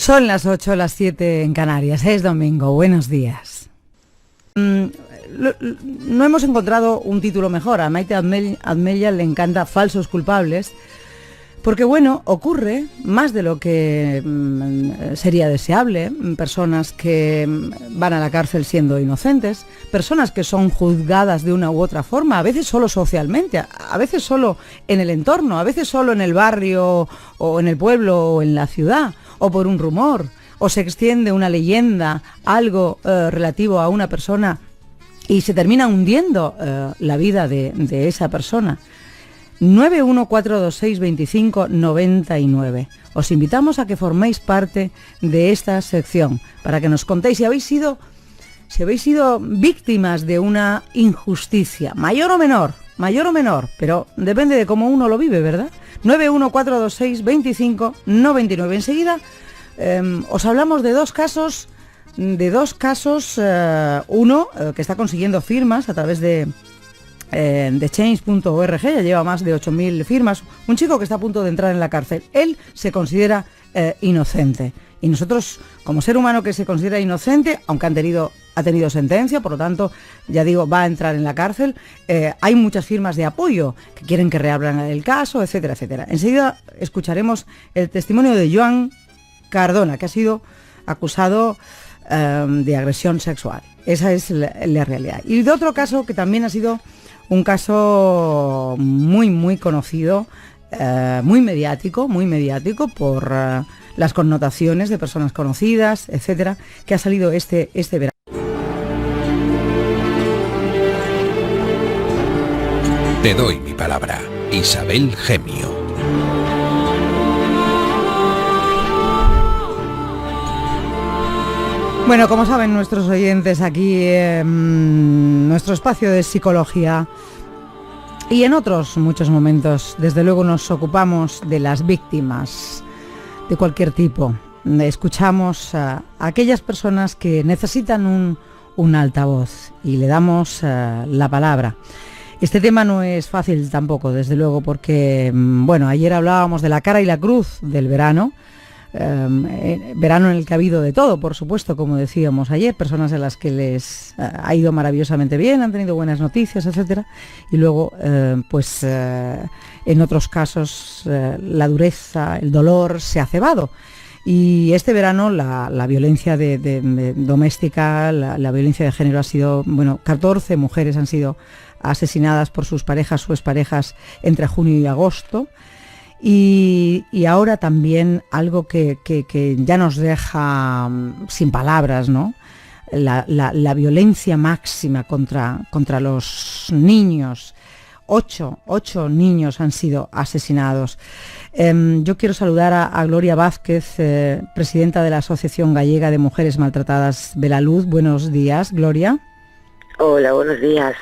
Son las 8, las 7 en Canarias. Es domingo. Buenos días. No hemos encontrado un título mejor. A Maite Admelia le encanta Falsos culpables, porque bueno, ocurre más de lo que sería deseable. Personas que van a la cárcel siendo inocentes, personas que son juzgadas de una u otra forma, a veces solo socialmente, a veces solo en el entorno, a veces solo en el barrio o en el pueblo o en la ciudad, o por un rumor, o se extiende una leyenda, algo relativo a una persona y se termina hundiendo la vida de esa persona. 914262599. Os invitamos a que forméis parte de esta sección para que nos contéis si habéis sido víctimas de una injusticia, mayor o menor, pero depende de cómo uno lo vive, ¿verdad? 914262599. Enseguida os hablamos de dos casos, uno que está consiguiendo firmas a través de change.org, ya lleva más de 8.000 firmas, un chico que está a punto de entrar en la cárcel. Él se considera inocente, y nosotros, como ser humano que se considera inocente, aunque ha tenido sentencia, por lo tanto, ya digo, va a entrar en la cárcel, hay muchas firmas de apoyo que quieren que reabran el caso, etcétera, etcétera. Enseguida escucharemos el testimonio de Joan Cardona, que ha sido acusado de agresión sexual. Esa es la realidad. Y de otro caso que también ha sido un caso muy, muy conocido, muy mediático por las connotaciones de personas conocidas, etcétera, que ha salido este verano. Te doy mi palabra. Isabel Gemio. Bueno, como saben nuestros oyentes, aquí nuestro espacio de psicología, y en otros muchos momentos, desde luego, nos ocupamos de las víctimas de cualquier tipo. Escuchamos a aquellas personas que necesitan un altavoz y le damos la palabra. Este tema no es fácil tampoco, desde luego, porque, bueno, ayer hablábamos de la cara y la cruz del verano. Verano en el que ha habido de todo, por supuesto, como decíamos ayer, personas a las que les ha ido maravillosamente bien, han tenido buenas noticias, etcétera, y luego en otros casos la dureza, el dolor se ha cebado. Y este verano la violencia doméstica, la violencia de género ha sido, bueno, 14 mujeres han sido asesinadas por sus parejas o exparejas entre junio y agosto. Y ahora también algo que ya nos deja sin palabras, ¿no? La violencia máxima contra los niños. 8 niños han sido asesinados. Yo quiero saludar a Gloria Vázquez, presidenta de la Asociación Gallega de Mujeres Maltratadas Belaluz. Buenos días, Gloria. Hola, buenos días.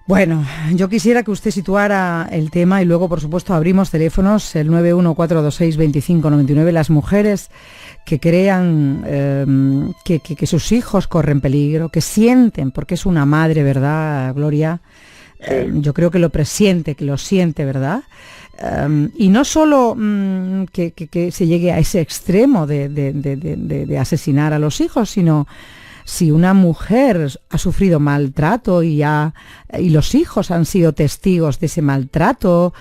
Bueno, yo quisiera que usted situara el tema y luego, por supuesto, abrimos teléfonos, el 914262599. Las mujeres que crean que sus hijos corren peligro, que sienten, porque es una madre, ¿verdad, Gloria? Sí. Yo creo que lo presiente, que lo siente, ¿verdad? Y no solo que se llegue a ese extremo de asesinar a los hijos, sino si una mujer ha sufrido maltrato y los hijos han sido testigos de ese maltrato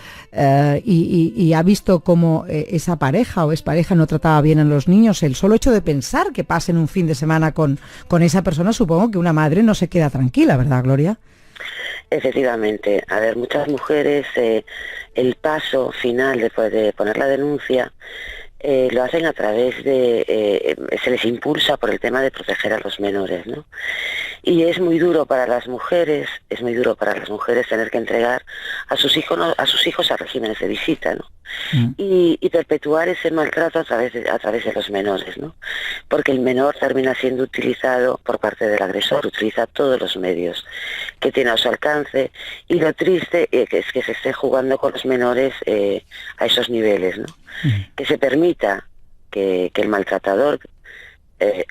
y ha visto cómo esa pareja o expareja no trataba bien a los niños, el solo hecho de pensar que pasen un fin de semana con esa persona, supongo que una madre no se queda tranquila, ¿verdad, Gloria? Efectivamente. A ver, muchas mujeres, el paso final después de poner la denuncia, lo hacen a través se les impulsa por el tema de proteger a los menores, ¿no? Y es muy duro para las mujeres, tener que entregar a sus hijos a regímenes de visita, ¿no? Y perpetuar ese maltrato a través de los menores, ¿no? Porque el menor termina siendo utilizado por parte del agresor, utiliza todos los medios que tiene a su alcance, y lo triste es que se esté jugando con los menores a esos niveles, ¿no? Que se permita que el maltratador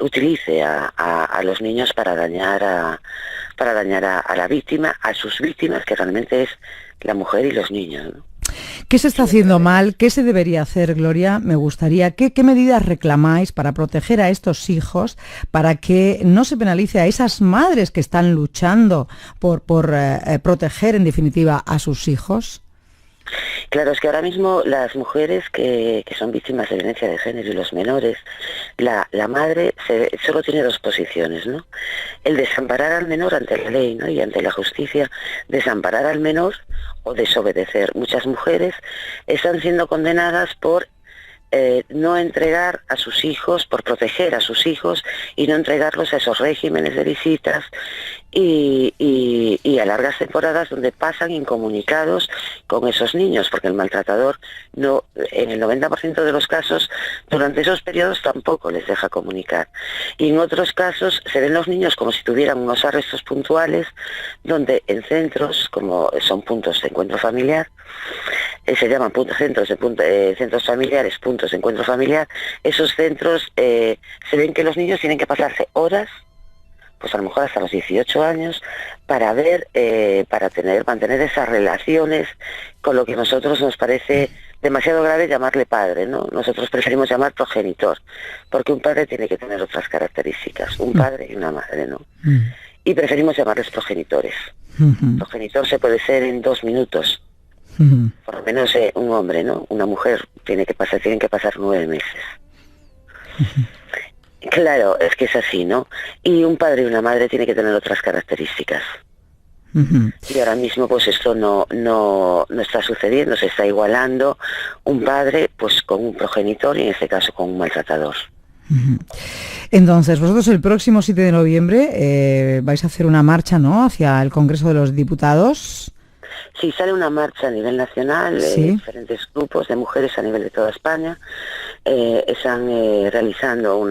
utilice a los niños para dañar a la víctima, a sus víctimas, que realmente es la mujer y los niños, ¿no? ¿Qué se está haciendo mal? ¿Qué se debería hacer, Gloria? Me gustaría, ¿qué medidas reclamáis para proteger a estos hijos, para que no se penalice a esas madres que están luchando por proteger, en definitiva, a sus hijos? Claro, es que ahora mismo las mujeres que son víctimas de violencia de género y los menores, la madre solo tiene dos posiciones, ¿no? El desamparar al menor ante la ley, ¿no? Y ante la justicia, desamparar al menor o desobedecer. Muchas mujeres están siendo condenadas por no entregar a sus hijos, por proteger a sus hijos y no entregarlos a esos regímenes de visitas y a largas temporadas donde pasan incomunicados con esos niños, porque el maltratador no, en el 90% de los casos, durante esos periodos tampoco les deja comunicar. Y en otros casos se ven los niños como si tuvieran unos arrestos puntuales, donde en centros, como son puntos de encuentro familiar, se llaman centros familiares, puntos de encuentro familiar, esos centros se ven que los niños tienen que pasarse horas, pues a lo mejor hasta los 18 años, para ver, mantener esas relaciones con lo que a nosotros nos parece demasiado grave llamarle padre, ¿no? Nosotros preferimos llamar progenitor, porque un padre tiene que tener otras características, un padre y una madre, ¿no? Y preferimos llamarles progenitores. Progenitor se puede ser en 2 minutos, por lo menos un hombre, ¿no? Una mujer tienen que pasar 9 meses. Claro, es que es así, ¿no? Y un padre y una madre tienen que tener otras características. Y ahora mismo pues esto no está sucediendo, se está igualando un padre pues con un progenitor y en este caso con un maltratador. Entonces, vosotros el próximo 7 de noviembre vais a hacer una marcha, ¿no?, hacia el Congreso de los Diputados. Sí, sale una marcha a nivel nacional, ¿Sí? Diferentes grupos de mujeres a nivel de toda España están realizando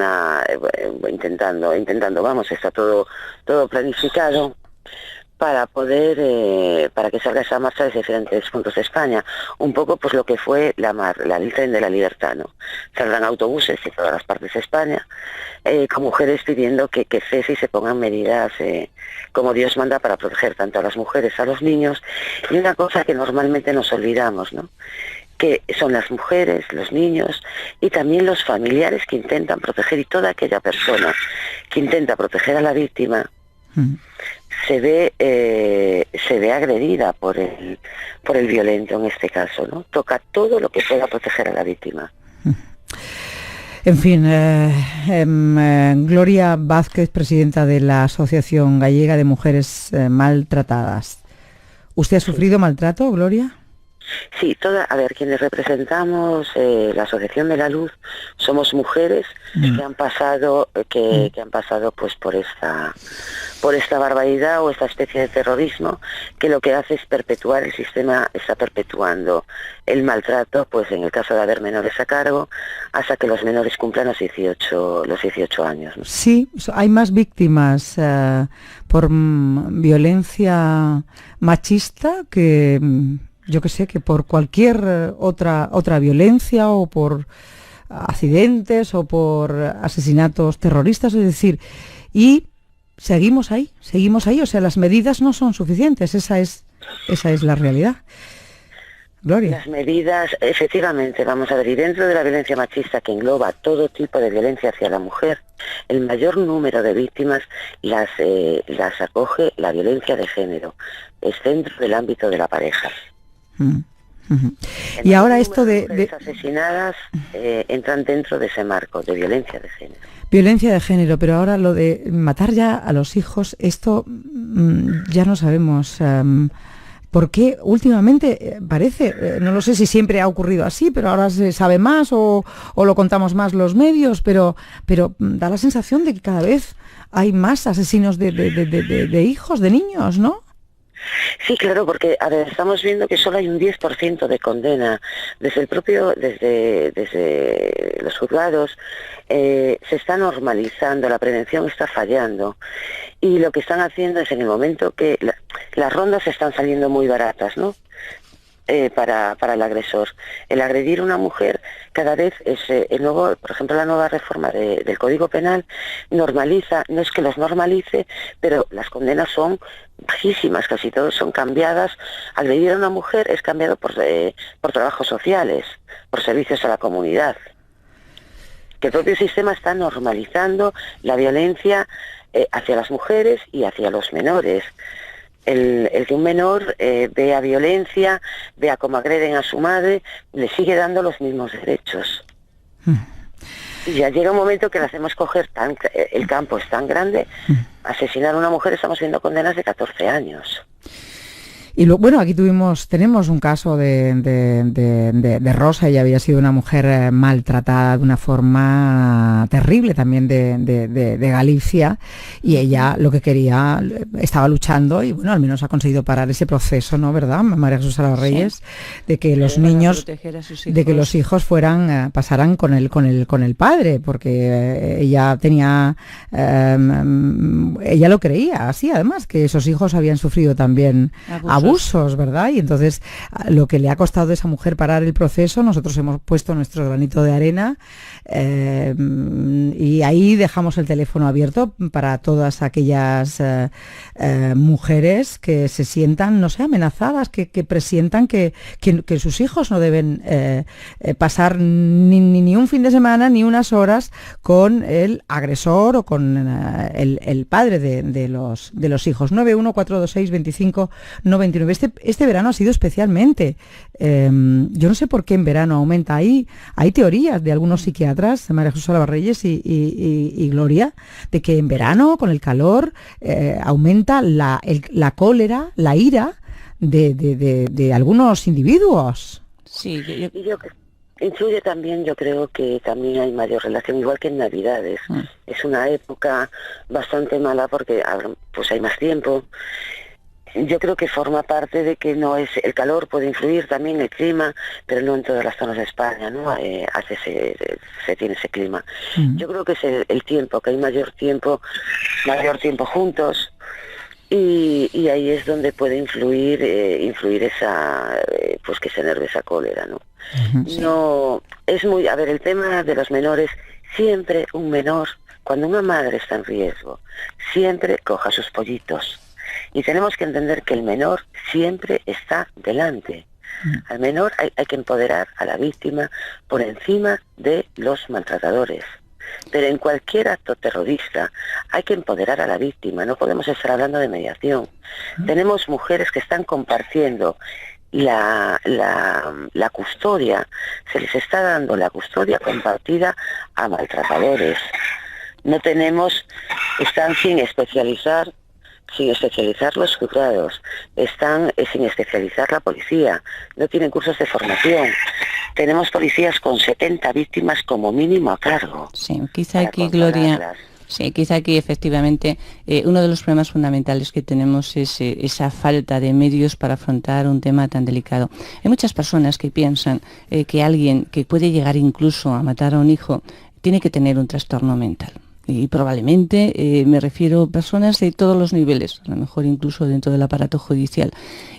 intentando, vamos, está todo planificado para poder, para que salga esa marcha desde diferentes puntos de España. Un poco pues lo que fue el tren de la libertad, ¿no? Saldrán autobuses de todas las partes de España, con mujeres pidiendo que cese y se pongan medidas como Dios manda para proteger tanto a las mujeres, a los niños, y una cosa que normalmente nos olvidamos, ¿no?, que son las mujeres, los niños y también los familiares que intentan proteger, y toda aquella persona que intenta proteger a la víctima se ve agredida por el violento en este caso, ¿no? Toca todo lo que pueda proteger a la víctima. En fin, Gloria Vázquez, presidenta de la Asociación Gallega de Mujeres Maltratadas. ¿Usted ha sufrido maltrato, Gloria? Sí, quienes representamos la Asociación de la Luz somos mujeres que han pasado pues por esta barbaridad o esta especie de terrorismo que lo que hace es perpetuar el sistema, está perpetuando el maltrato, pues en el caso de haber menores a cargo, hasta que los menores cumplan los 18 años, ¿no? Sí, hay más víctimas por violencia machista que yo que sé, que por cualquier otra violencia o por accidentes o por asesinatos terroristas, es decir, y seguimos ahí, o sea, las medidas no son suficientes, esa es la realidad. Gloria. Las medidas, efectivamente, vamos a ver, y dentro de la violencia machista que engloba todo tipo de violencia hacia la mujer, el mayor número de víctimas las acoge la violencia de género, es dentro del ámbito de la pareja. Y ahora esto de asesinadas entran dentro de ese marco de violencia de género. Violencia de género, pero ahora lo de matar ya a los hijos, esto ya no sabemos por qué últimamente parece, no lo sé si siempre ha ocurrido así, pero ahora se sabe más o lo contamos más los medios, pero da la sensación de que cada vez hay más asesinos de hijos, de niños, ¿no? Sí, claro, porque estamos viendo que solo hay un 10% de condena. Desde los juzgados se está normalizando, la prevención está fallando, y lo que están haciendo es, en el momento que las rondas están saliendo muy baratas, ¿no? para el agresor. El agredir a una mujer cada vez es el nuevo, por ejemplo, la nueva reforma del Código Penal normaliza, no es que los normalice, pero las condenas son bajísimas, casi todas son cambiadas. Agredir a una mujer es cambiado por trabajos sociales, por servicios a la comunidad. Que el propio sistema está normalizando la violencia hacia las mujeres y hacia los menores. El que un menor vea violencia, vea cómo agreden a su madre, le sigue dando los mismos derechos. Y ya llega un momento que le hacemos coger, el campo es tan grande, asesinar a una mujer, estamos viendo condenas de 14 años. Y bueno, aquí tenemos un caso de Rosa. Ella había sido una mujer maltratada de una forma terrible también de Galicia, y ella lo que quería, estaba luchando y bueno, al menos ha conseguido parar ese proceso, ¿no? ¿Verdad, María Jesús Salaverreyes? Sí. De que los niños, de que los hijos pasaran con el padre, porque ella tenía, ella lo creía así, además, que esos hijos habían sufrido también abusos, ¿verdad? Y entonces lo que le ha costado a esa mujer parar el proceso, nosotros hemos puesto nuestro granito de arena, y ahí dejamos el teléfono abierto para todas aquellas mujeres que se sientan, no sé, amenazadas, que presientan que sus hijos no deben pasar ni un fin de semana ni unas horas con el agresor o con el padre de los hijos. 914262599. Este verano ha sido especialmente, yo no sé por qué en verano aumenta. Hay teorías de algunos psiquiatras, María Jesús Salaverreyes y Gloria, de que en verano, con el calor, aumenta la cólera, la ira de algunos individuos. Sí, influye también, yo creo que también hay mayor relación, igual que en Navidades. Es una época bastante mala porque pues hay más tiempo. Yo creo que forma parte de que no es, el calor puede influir también, el clima, pero no en todas las zonas de España, ¿no? Se tiene ese clima. Yo creo que es el tiempo, que hay mayor tiempo juntos, y ahí es donde puede influir esa, pues que se enerve esa cólera, ¿no? Sí. No, es muy, a ver, el tema de los menores, siempre un menor, cuando una madre está en riesgo, siempre coja sus pollitos. Y tenemos que entender que el menor siempre está delante. Al menor hay que empoderar a la víctima por encima de los maltratadores. Pero en cualquier acto terrorista hay que empoderar a la víctima, no podemos estar hablando de mediación. Tenemos mujeres que están compartiendo la custodia, se les está dando la custodia compartida a maltratadores. No tenemos, están sin especializar los juzgados, están sin especializar la policía, no tienen cursos de formación. Tenemos policías con 70 víctimas como mínimo a cargo. Sí, quizá aquí, Gloria, sí, quizá aquí efectivamente uno de los problemas fundamentales que tenemos es esa falta de medios para afrontar un tema tan delicado. Hay muchas personas que piensan que alguien que puede llegar incluso a matar a un hijo tiene que tener un trastorno mental. Y probablemente me refiero a personas de todos los niveles, a lo mejor incluso dentro del aparato judicial.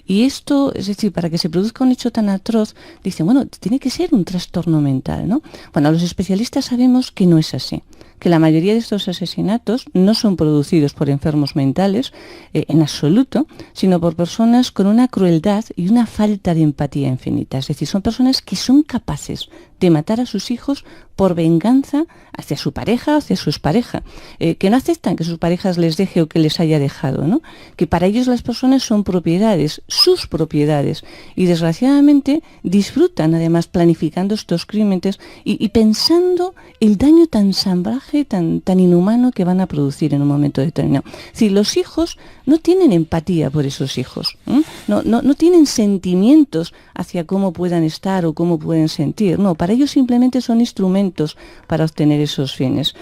Y esto, es decir, para que se produzca un hecho tan atroz, dicen, bueno, tiene que ser un trastorno mental, ¿no? Bueno, los especialistas sabemos que no es así, que la mayoría de estos asesinatos no son producidos por enfermos mentales en absoluto, sino por personas con una crueldad y una falta de empatía infinita. Es decir, son personas que son capaces de matar a sus hijos por venganza hacia su pareja, hacia su expareja, que no aceptan que sus parejas les deje o que les haya dejado, ¿no? Que para ellos las personas son propiedades, sus propiedades, y desgraciadamente disfrutan además planificando estos crímenes y pensando el daño tan salvaje, tan inhumano que van a producir en un momento determinado. Es decir, los hijos no tienen empatía por esos hijos, no tienen sentimientos hacia cómo puedan estar o cómo pueden sentir, no, Para ellos simplemente son instrumentos para obtener esos fines.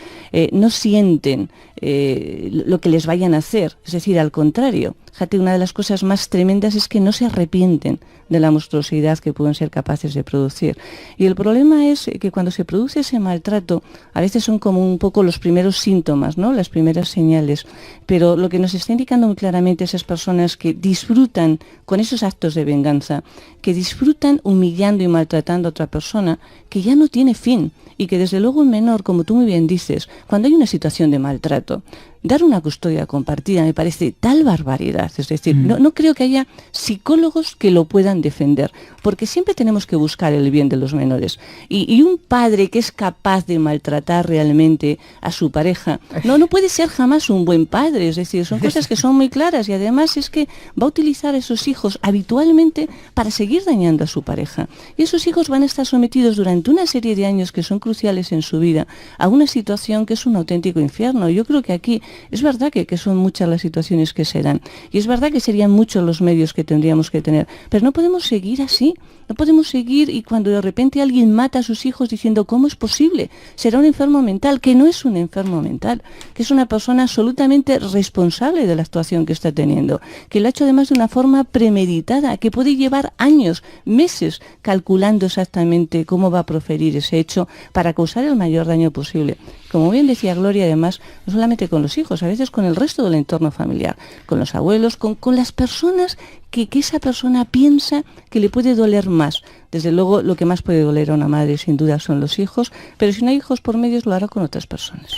No sienten lo que les vayan a hacer, es decir, al contrario. Fíjate, una de las cosas más tremendas es que no se arrepienten de la monstruosidad que pueden ser capaces de producir. Y el problema es que cuando se produce ese maltrato, a veces son como un poco los primeros síntomas, ¿no? Las primeras señales. Pero lo que nos está indicando muy claramente esas personas que disfrutan con esos actos de venganza, que disfrutan humillando y maltratando a otra persona, que ya no tiene fin. Y que desde luego un menor, como tú muy bien dices, cuando hay una situación de maltrato, dar una custodia compartida me parece tal barbaridad. Es decir, no creo que haya psicólogos que lo puedan defender, porque siempre tenemos que buscar el bien de los menores. Y un padre que es capaz de maltratar realmente a su pareja, no puede ser jamás un buen padre. Es decir, son cosas que son muy claras y además es que va a utilizar a esos hijos habitualmente para seguir dañando a su pareja. Y esos hijos van a estar sometidos durante una serie de años que son cruciales en su vida a una situación que es un auténtico infierno. Yo creo que aquí es verdad que son muchas las situaciones que se dan y es verdad que serían muchos los medios que tendríamos que tener, pero no podemos seguir así. No podemos seguir y cuando de repente alguien mata a sus hijos diciendo ¿cómo es posible? Será un enfermo mental, que no es un enfermo mental, que es una persona absolutamente responsable de la actuación que está teniendo, que lo ha hecho además de una forma premeditada, que puede llevar años, meses, calculando exactamente cómo va a proferir ese hecho para causar el mayor daño posible. Como bien decía Gloria, además, no solamente con los hijos, a veces con el resto del entorno familiar, con los abuelos, con las personas que esa persona piensa que le puede doler más. Desde luego, lo que más puede doler a una madre, sin duda, son los hijos, pero si no hay hijos por medio, lo hará con otras personas.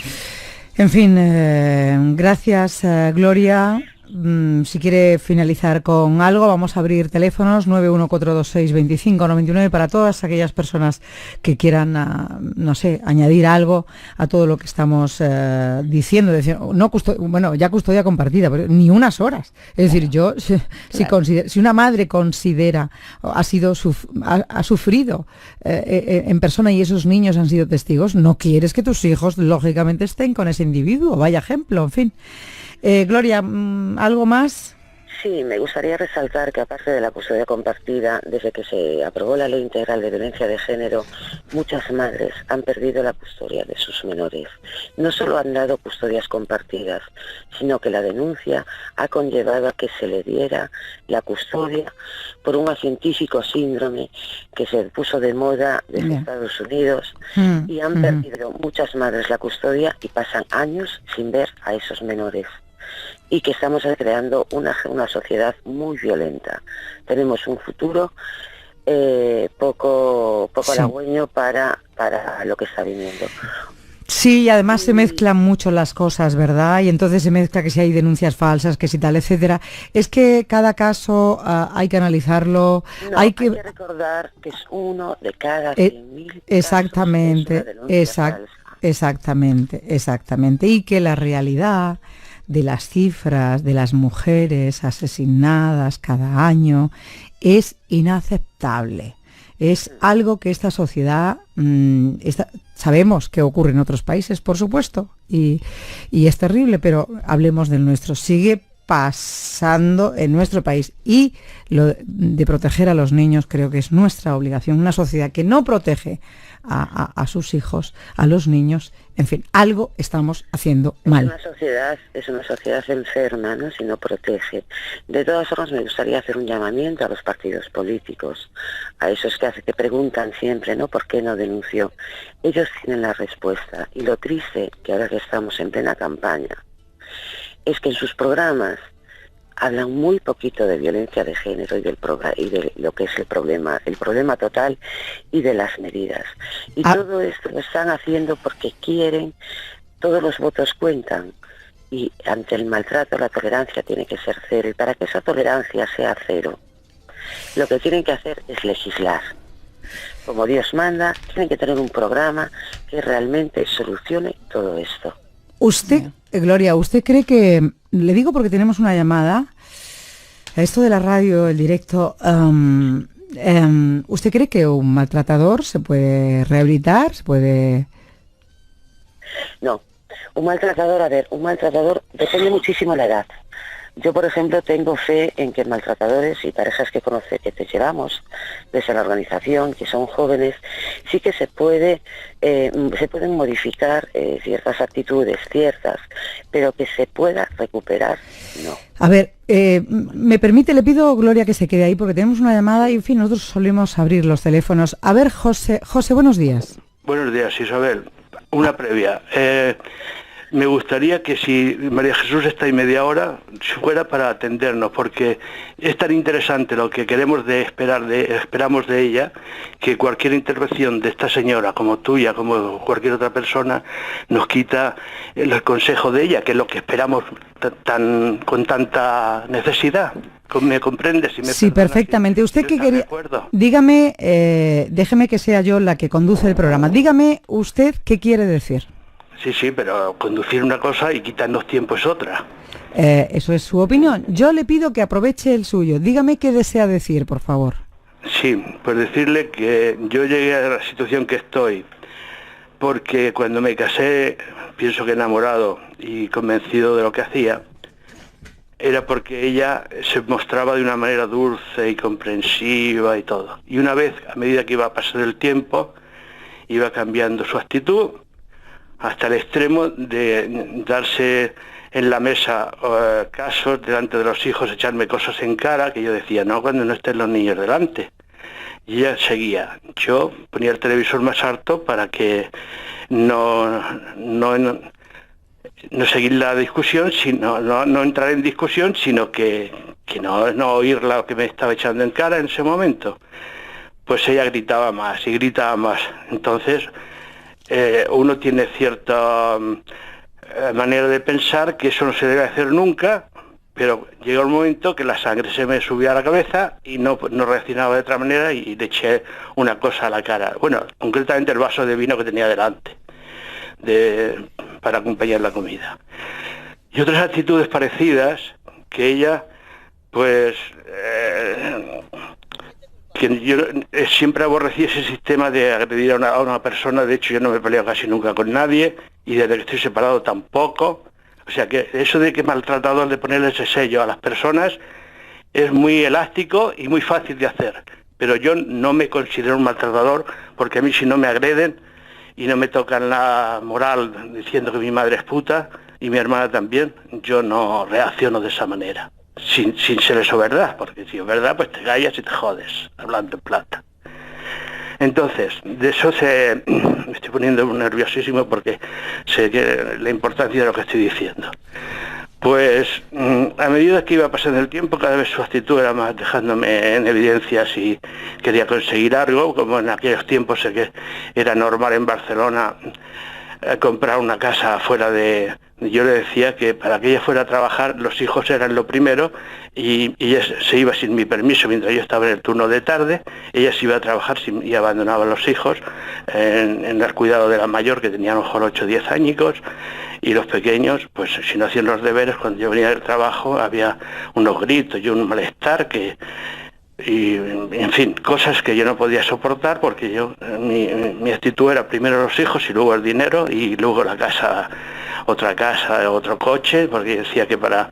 En fin, gracias, Gloria. Si quiere finalizar con algo, vamos a abrir teléfonos 914262599 para todas aquellas personas que quieran, añadir algo a todo lo que estamos diciendo. Ya custodia compartida, pero ni unas horas. Es decir, yo, si una madre considera, ha sufrido en persona y esos niños han sido testigos, no quieres que tus hijos, lógicamente, estén con ese individuo. Vaya ejemplo, en fin. Gloria, ¿algo más? Sí, me gustaría resaltar que aparte de la custodia compartida, desde que se aprobó la Ley Integral de Violencia de Género, muchas madres han perdido la custodia de sus menores. No solo han dado custodias compartidas, sino que la denuncia ha conllevado a que se le diera la custodia por un científico síndrome que se puso de moda desde Estados Unidos y han perdido muchas madres la custodia y pasan años sin ver a esos menores. Y que estamos creando una sociedad muy violenta. Tenemos un futuro poco halagüeño para lo que está viniendo. Sí, y además se mezclan mucho las cosas, ¿verdad? Y entonces se mezcla que si hay denuncias falsas, que si tal, etcétera. Es que cada caso hay que analizarlo. Hay que recordar que es uno de cada 100.000 exactamente, exactamente. Y que la realidad de las cifras de las mujeres asesinadas cada año es inaceptable. Es algo que esta sociedad, sabemos que ocurre en otros países, por supuesto, y es terrible, pero hablemos del nuestro. Sigue pasando en nuestro país y lo de proteger a los niños creo que es nuestra obligación. Una sociedad que no protege a sus hijos, a los niños, en fin, algo estamos haciendo mal. Es una sociedad enferma, ¿no? Si no protege. De todas formas, me gustaría hacer un llamamiento a los partidos políticos, a esos que preguntan siempre, ¿no? ¿Por qué no denunció? Ellos tienen la respuesta. Y lo triste, que ahora que estamos en plena campaña, es que en sus programas hablan muy poquito de violencia de género y de lo que es el problema total y de las medidas. Y todo esto lo están haciendo porque quieren, todos los votos cuentan, y ante el maltrato la tolerancia tiene que ser cero, y para que esa tolerancia sea cero, lo que tienen que hacer es legislar. Como Dios manda, tienen que tener un programa que realmente solucione todo esto. Usted, Gloria, ¿usted cree que, le digo porque tenemos una llamada, esto de la radio, el directo, ¿usted cree que un maltratador se puede rehabilitar, se puede...? No, un maltratador depende muchísimo la edad, Yo, por ejemplo, tengo fe en que maltratadores y parejas que te llevamos desde la organización, que son jóvenes, sí que se pueden modificar ciertas actitudes, pero que se pueda recuperar, no. A ver, me permite, le pido, Gloria, que se quede ahí porque tenemos una llamada y, en fin, nosotros solemos abrir los teléfonos. A ver, José, buenos días. Buenos días, Isabel. Una previa. Me gustaría que si María Jesús está ahí media hora, fuera para atendernos, porque es tan interesante lo que esperamos de ella, que cualquier intervención de esta señora, como tuya, como cualquier otra persona, nos quita el consejo de ella, que es lo que esperamos con tanta necesidad. ¿Me comprende? Sí, perfectamente. ¿Usted qué quería? Dígame, déjeme que sea yo la que conduce el programa. Dígame usted qué quiere decir. Sí, pero conducir una cosa y quitarnos tiempo es otra. Eso es su opinión. Yo le pido que aproveche el suyo. Dígame qué desea decir, por favor. Sí, pues decirle que yo llegué a la situación que estoy porque cuando me casé, pienso que enamorado y convencido de lo que hacía, era porque ella se mostraba de una manera dulce y comprensiva y todo. Y una vez, a medida que iba a pasar el tiempo, iba cambiando su actitud, hasta el extremo de darse en la mesa casos delante de los hijos, echarme cosas en cara, que yo decía, no, cuando no estén los niños delante. Y ella seguía. Yo ponía el televisor más alto para que no seguir la discusión, no entrar en discusión, sino que no oír lo que me estaba echando en cara en ese momento. Pues ella gritaba más y gritaba más. Entonces, uno tiene cierta manera de pensar que eso no se debe hacer nunca, pero llegó el momento que la sangre se me subía a la cabeza y no reaccionaba de otra manera y le eché una cosa a la cara. Bueno, concretamente el vaso de vino que tenía delante para acompañar la comida. Y otras actitudes parecidas que ella, pues... que yo siempre aborrecí ese sistema de agredir a una persona. De hecho, yo no me peleo casi nunca con nadie y desde que estoy separado tampoco. O sea que eso de que maltratador, de ponerle ese sello a las personas, es muy elástico y muy fácil de hacer. Pero yo no me considero un maltratador, porque a mí, si no me agreden y no me tocan la moral diciendo que mi madre es puta y mi hermana también, yo no reacciono de esa manera. Sin ser eso verdad, porque si es verdad, pues te callas y te jodes, hablando en plata. Entonces, de eso me estoy poniendo nerviosísimo porque sé que la importancia de lo que estoy diciendo. Pues a medida que iba pasando el tiempo, cada vez su actitud era más dejándome en evidencia si quería conseguir algo, como en aquellos tiempos sé que era normal en Barcelona comprar una casa fuera de... Yo le decía que para que ella fuera a trabajar los hijos eran lo primero y ella se iba sin mi permiso mientras yo estaba en el turno de tarde. Ella se iba a trabajar y abandonaba a los hijos en el cuidado de la mayor, que tenía a lo mejor 8 o 10 añicos, y los pequeños, pues si no hacían los deberes, cuando yo venía del trabajo había unos gritos y un malestar y en fin, cosas que yo no podía soportar, porque mi actitud era primero los hijos y luego el dinero y luego la casa, otro coche, porque decía que para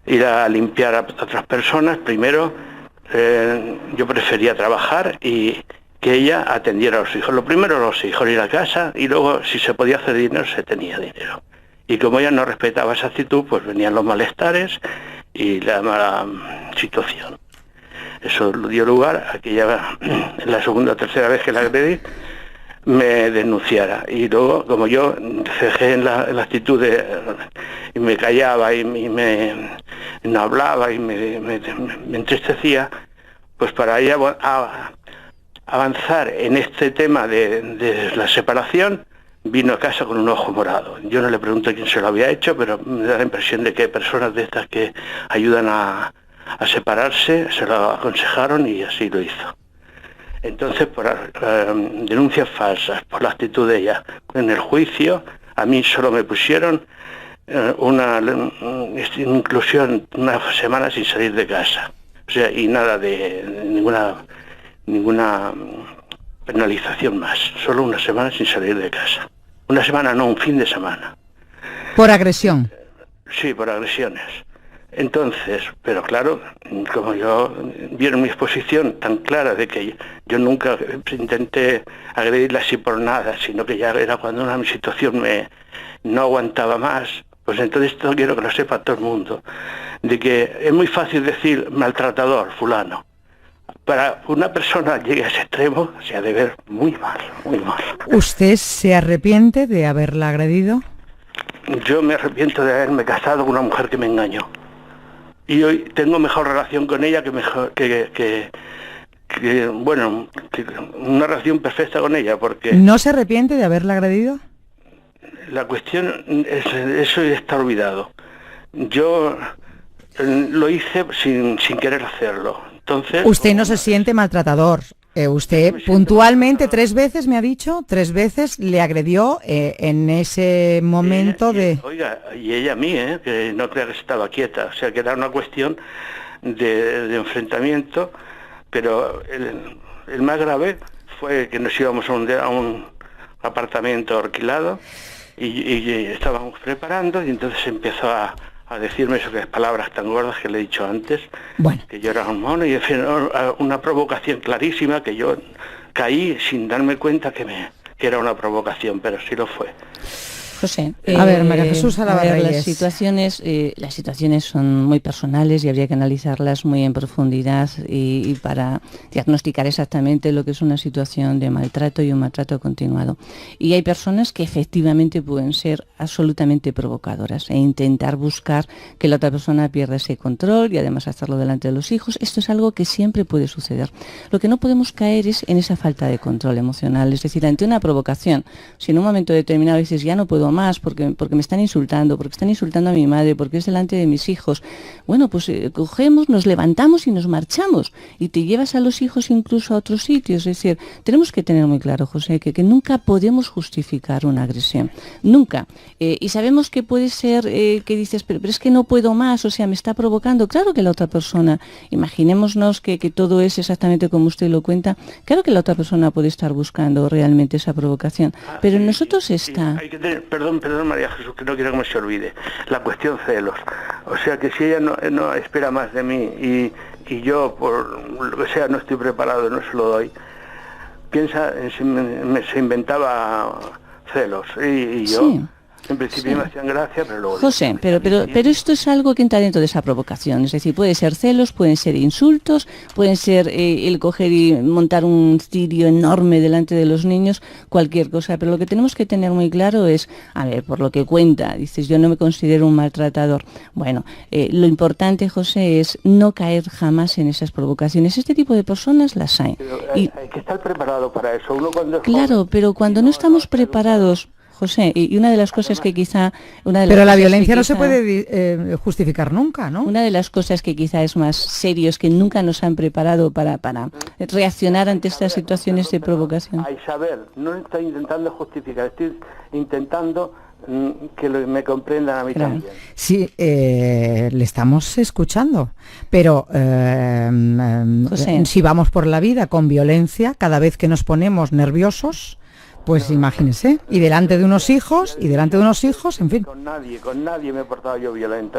ir a limpiar a otras personas, primero yo prefería trabajar y que ella atendiera a los hijos. Lo primero los hijos y la casa, y luego si se podía hacer dinero, se tenía dinero. Y como ella no respetaba esa actitud, pues venían los malestares y la mala situación. Eso dio lugar a que ella, en la segunda o tercera vez que la agredí, me denunciara. Y luego, como yo cejé en la actitud y me callaba y no hablaba y me entristecía, pues para ella avanzar en este tema de la separación, vino a casa con un ojo morado. Yo no le pregunto quién se lo había hecho, pero me da la impresión de que personas de estas que ayudan a separarse, se lo aconsejaron y así lo hizo. Entonces, por denuncias falsas, por la actitud de ella en el juicio, a mí solo me pusieron una inclusión una semana sin salir de casa. O sea, y nada de ninguna penalización más, solo una semana sin salir de casa. Una semana no, un fin de semana. ¿Por agresión? Sí, por agresiones. Entonces, pero claro, como yo vieron mi exposición tan clara de que yo nunca intenté agredirla así por nada, sino que ya era cuando mi situación no aguantaba más, pues entonces esto quiero que lo sepa todo el mundo, de que es muy fácil decir maltratador, fulano. Para una persona llegue a ese extremo, se ha de ver muy mal, muy mal. ¿Usted se arrepiente de haberla agredido? Yo me arrepiento de haberme casado con una mujer que me engañó. Y hoy tengo mejor relación con ella que una relación perfecta con ella, porque... ¿No se arrepiente de haberla agredido? La cuestión es, eso está olvidado. Yo lo hice sin querer hacerlo. Entonces... Usted no se siente maltratador. Usted puntualmente 3 veces, me ha dicho, 3 veces le agredió en ese momento de... Oiga, y ella a mí, que no crea que estaba quieta, o sea que era una cuestión de enfrentamiento, pero el más grave fue que nos íbamos a un apartamento alquilado y estábamos preparando y entonces empezó a decirme esas palabras tan gordas que le he dicho antes, bueno, que yo era un mono, y en fin, una provocación clarísima que yo caí sin darme cuenta que era una provocación, pero sí lo fue. José, a ver, María Jesús Alabarreyes. Las situaciones son muy personales y habría que analizarlas muy en profundidad y para diagnosticar exactamente lo que es una situación de maltrato y un maltrato continuado. Y hay personas que efectivamente pueden ser absolutamente provocadoras e intentar buscar que la otra persona pierda ese control y además hacerlo delante de los hijos. Esto es algo que siempre puede suceder. Lo que no podemos caer es en esa falta de control emocional, es decir, ante una provocación, si en un momento determinado dices ya no puedo más porque me están insultando, porque están insultando a mi madre, porque es delante de mis hijos, bueno, pues cogemos, nos levantamos y nos marchamos y te llevas a los hijos incluso a otros sitios. Es decir, tenemos que tener muy claro, José, que nunca podemos justificar una agresión, nunca. Y sabemos que puede ser que dices, pero es que no puedo más, o sea, me está provocando. Claro que la otra persona, imaginémonos que todo es exactamente como usted lo cuenta, claro que la otra persona puede estar buscando realmente esa provocación, pero en nosotros está... Hay que tener, perdón María Jesús, que no quiero que me se olvide, la cuestión celos. O sea que si ella no espera más de mí y yo por lo que sea no estoy preparado, no se lo doy, piensa, se inventaba celos y yo... Sí. En principio me hacían gracia, pero luego... José, pero esto es algo que entra dentro de esa provocación. Es decir, puede ser celos, pueden ser insultos, pueden ser el coger y montar un cirio enorme delante de los niños, cualquier cosa. Pero lo que tenemos que tener muy claro es, a ver, por lo que cuenta, dices, yo no me considero un maltratador. Bueno, lo importante, José, es no caer jamás en esas provocaciones. Este tipo de personas las hay. Pero hay que estar preparado para eso. Uno cuando es claro, joven, pero cuando no estamos preparados... José, y una de las cosas que quizá... Pero la violencia no se puede justificar nunca, ¿no? Una de las cosas que quizá es más serio es que nunca nos han preparado para reaccionar ante estas situaciones de provocación. A Isabel, no estoy intentando justificar, estoy intentando que me comprendan a mí también. Sí, le estamos escuchando, pero si vamos por la vida con violencia, cada vez que nos ponemos nerviosos... Pues imagínese, y delante de unos hijos, en fin. Con nadie me he portado yo violento.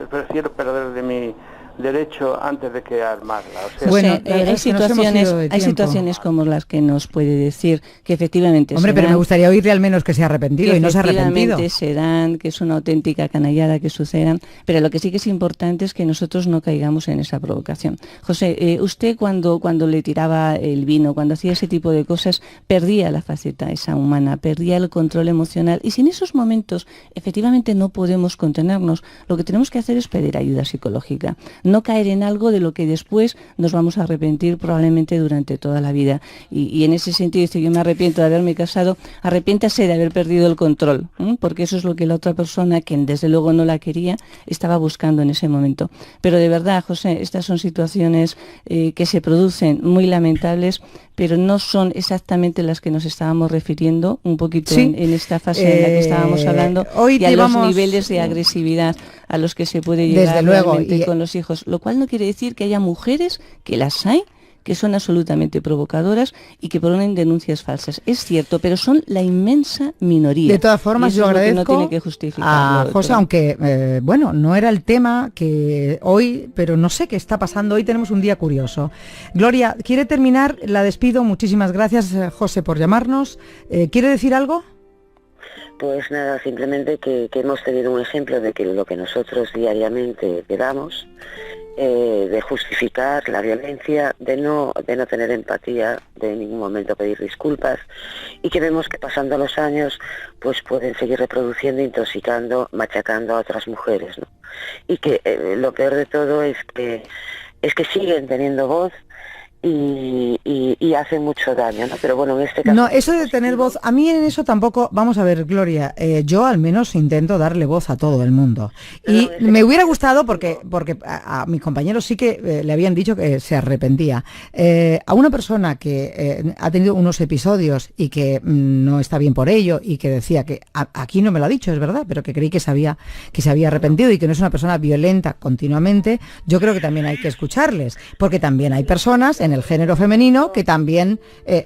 Prefiero perder de mi derecho antes de que armarla. O sea, bueno, hay situaciones como las que nos puede decir que efectivamente pero me gustaría oírle al menos que se ha arrepentido y no se ha arrepentido. Que se dan, que es una auténtica canallada que sucedan, pero lo que sí que es importante es que nosotros no caigamos en esa provocación. José, usted cuando le tiraba el vino, cuando hacía ese tipo de cosas, perdía la faceta esa humana, perdía el control emocional, y si en esos momentos efectivamente no podemos contenernos, lo que tenemos que hacer es pedir ayuda psicológica. No caer en algo de lo que después nos vamos a arrepentir probablemente durante toda la vida. Y en ese sentido, dice, yo me arrepiento de haberme casado, arrepiéntase de haber perdido el control, porque eso es lo que la otra persona, que desde luego no la quería, estaba buscando en ese momento. Pero de verdad, José, estas son situaciones que se producen muy lamentables, pero no son exactamente las que nos estábamos refiriendo un poquito en esta fase en la que estábamos hablando, y a los niveles de agresividad a los que se puede llegar desde luego, realmente con los hijos, lo cual no quiere decir que haya mujeres, que las hay, que son absolutamente provocadoras y que ponen denuncias falsas. Es cierto, pero son la inmensa minoría. De todas formas, yo agradezco no tiene que justificarlo, a José, aunque, bueno, no era el tema que hoy, pero no sé qué está pasando. Hoy tenemos un día curioso. Gloria, ¿quiere terminar? La despido. Muchísimas gracias, José, por llamarnos. ¿Quiere decir algo? Pues nada, simplemente que hemos tenido un ejemplo de que lo que nosotros diariamente damos, de justificar la violencia, de no tener empatía, de en ningún momento pedir disculpas, y que vemos que pasando los años pues pueden seguir reproduciendo, intoxicando, machacando a otras mujeres, ¿no? Y que lo peor de todo es que siguen teniendo voz y hace mucho daño, ¿no? Pero bueno, en este caso... No, eso de tener voz, a mí en eso tampoco... Vamos a ver, Gloria, yo al menos intento darle voz a todo el mundo. Y me hubiera gustado, porque a mis compañeros sí que le habían dicho que se arrepentía. A una persona que ha tenido unos episodios y que no está bien por ello, y que decía que aquí no me lo ha dicho, es verdad, pero que creí que se había arrepentido y que no es una persona violenta continuamente, yo creo que también hay que escucharles, porque también hay personas en el género femenino que también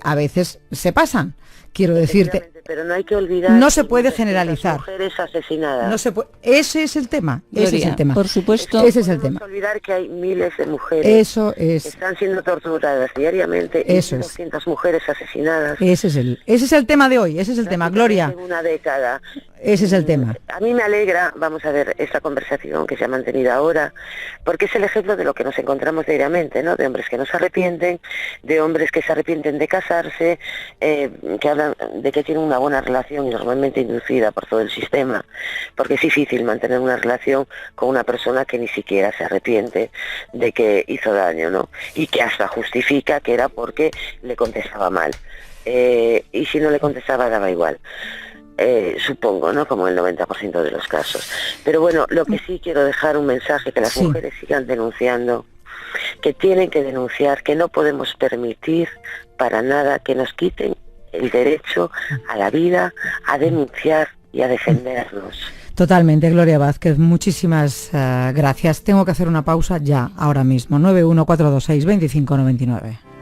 a veces se pasan. Quiero decirte, pero no hay que olvidar, no se puede generalizar. Mujeres asesinadas. No se puede, ese es el tema. Gloria, ese es el tema. Por supuesto. Ese es el tema. No hay que olvidar que hay miles de mujeres que están siendo torturadas diariamente. Eso 200 mujeres asesinadas. Ese es el tema de hoy. Ese es el tema, Gloria. En una década. Ese es el tema. A mí me alegra, vamos a ver, esta conversación que se ha mantenido ahora, porque es el ejemplo de lo que nos encontramos diariamente, ¿no? De hombres que no se arrepienten, de hombres que se arrepienten de casarse, que hablan de que tienen una buena relación y normalmente inducida por todo el sistema, porque es difícil mantener una relación con una persona que ni siquiera se arrepiente de que hizo daño, ¿no? Y que hasta justifica que era porque le contestaba mal. Y si no le contestaba daba igual. Supongo, ¿no? Como el 90% de los casos. Pero bueno, lo que sí quiero dejar un mensaje, que las mujeres sigan denunciando, que tienen que denunciar, que no podemos permitir para nada que nos quiten el derecho a la vida, a denunciar y a defendernos. Totalmente, Gloria Vázquez, muchísimas gracias. Tengo que hacer una pausa ya, ahora mismo. 914262599.